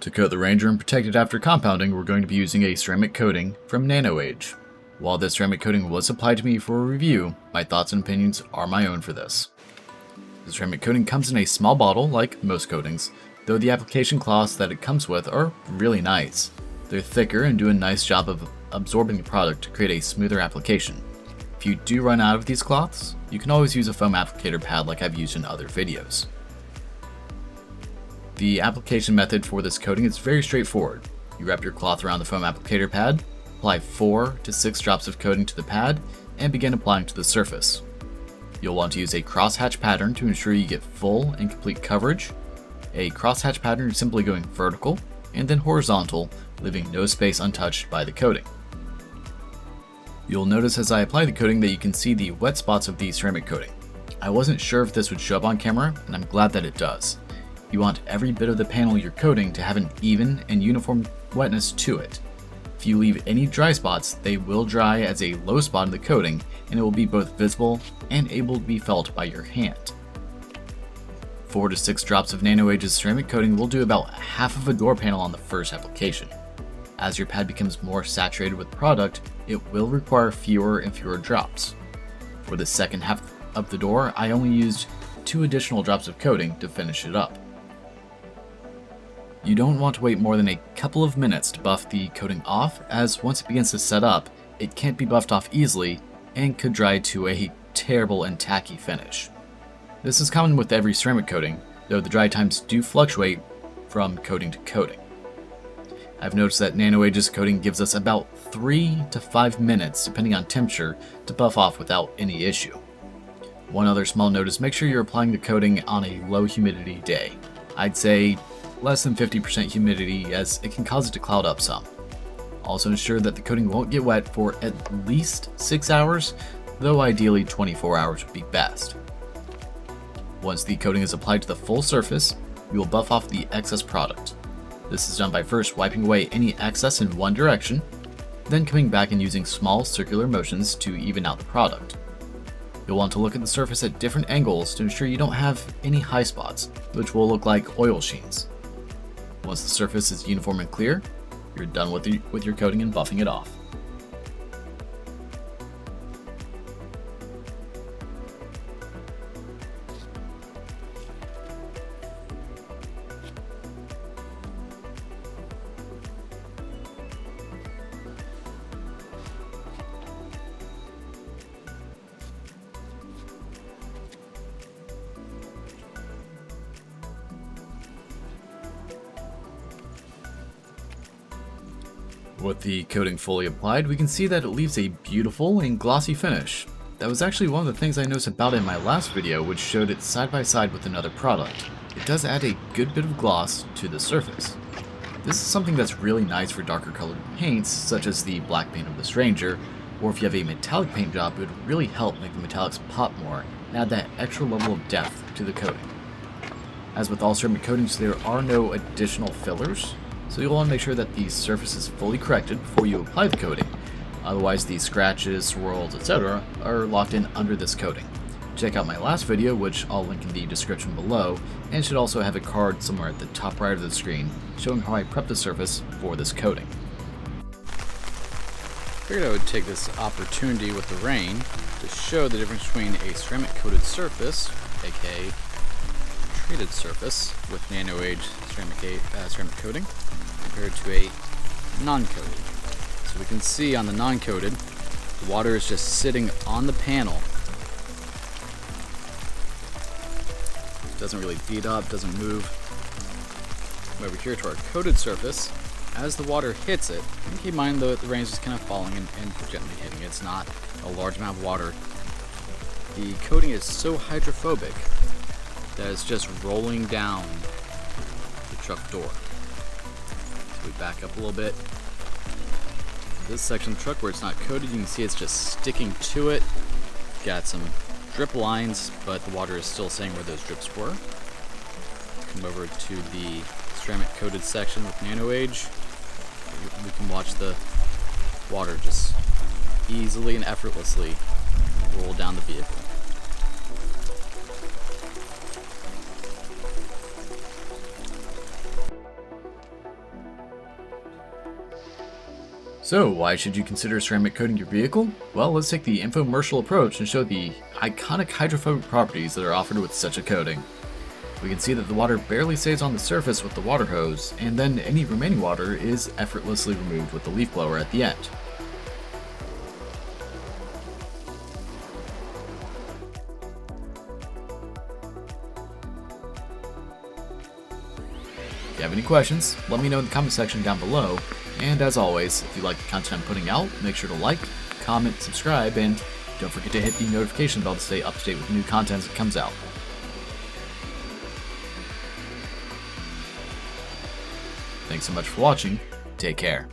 To coat the Ranger and protect it after compounding, we're going to be using a ceramic coating from Nano. While this ceramic coating was supplied to me for a review, my thoughts and opinions are my own for this. The ceramic coating comes in a small bottle, like most coatings, though the application cloths that it comes with are really nice. They're thicker and do a nice job of absorbing the product to create a smoother application. If you do run out of these cloths, you can always use a foam applicator pad like I've used in other videos. The application method for this coating is very straightforward. You wrap your cloth around the foam applicator pad, apply 4 to 6 drops of coating to the pad, and begin applying to the surface. You'll want to use a crosshatch pattern to ensure you get full and complete coverage. A crosshatch pattern is simply going vertical and then horizontal, leaving no space untouched by the coating. You'll notice as I apply the coating that you can see the wet spots of the ceramic coating. I wasn't sure if this would show up on camera, and I'm glad that it does. You want every bit of the panel you're coating to have an even and uniform wetness to it. If you leave any dry spots, they will dry as a low spot in the coating, and it will be both visible and able to be felt by your hand. 4 to 6 drops of Nano ceramic coating will do about half of a door panel on the first application. As your pad becomes more saturated with product, it will require fewer and fewer drops. For the second half of the door, I only used 2 additional drops of coating to finish it up. You don't want to wait more than a couple of minutes to buff the coating off, as once it begins to set up, it can't be buffed off easily and could dry to a terrible and tacky finish. This is common with every ceramic coating, though the dry times do fluctuate from coating to coating. I've noticed that Nano coating gives us about 3 to 5 minutes, depending on temperature, to buff off without any issue. One other small note is make sure you're applying the coating on a low humidity day. I'd say less than 50% humidity, as it can cause it to cloud up some. Also ensure that the coating won't get wet for at least 6 hours, though ideally 24 hours would be best. Once the coating is applied to the full surface, we will buff off the excess product. This is done by first wiping away any excess in one direction, then coming back and using small circular motions to even out the product. You'll want to look at the surface at different angles to ensure you don't have any high spots, which will look like oil sheens. Once the surface is uniform and clear, you're done with your coating and buffing it off. With the coating fully applied, we can see that it leaves a beautiful and glossy finish. That was actually one of the things I noticed about it in my last video, which showed it side by side with another product. It does add a good bit of gloss to the surface. This is something that's really nice for darker colored paints, such as the black paint of this Ranger, or if you have a metallic paint job, it would really help make the metallics pop more and add that extra level of depth to the coating. As with all ceramic coatings, there are no additional fillers, so you'll want to make sure that the surface is fully corrected before you apply the coating. Otherwise, the scratches, swirls, etc. are locked in under this coating. Check out my last video, which I'll link in the description below, and should also have a card somewhere at the top right of the screen showing how I prep the surface for this coating. Figured I would take this opportunity with the rain to show the difference between a ceramic coated surface, aka treated surface with Nano ceramic coating, compared to a non-coated. So we can see on the non-coated, the water is just sitting on the panel. It doesn't really beat up, doesn't move. Over here to our coated surface, as the water hits it, and keep in mind though the rain is just kind of falling and gently hitting it. It's not a large amount of water. The coating is so hydrophobic that it's just rolling down the truck door. So we back up a little bit. This section of the truck where it's not coated, you can see it's just sticking to it. Got some drip lines, but the water is still staying where those drips were. Come over to the ceramic coated section with Nano. We can watch the water just easily and effortlessly roll down the vehicle. So, why should you consider ceramic coating your vehicle? Well, let's take the infomercial approach and show the iconic hydrophobic properties that are offered with such a coating. We can see that the water barely stays on the surface with the water hose, and then any remaining water is effortlessly removed with the leaf blower at the end. If you have any questions, let me know in the comment section down below, and as always, if you like the content I'm putting out, make sure to like, comment, subscribe, and don't forget to hit the notification bell to stay up to date with new content as it comes out. Thanks so much for watching, take care.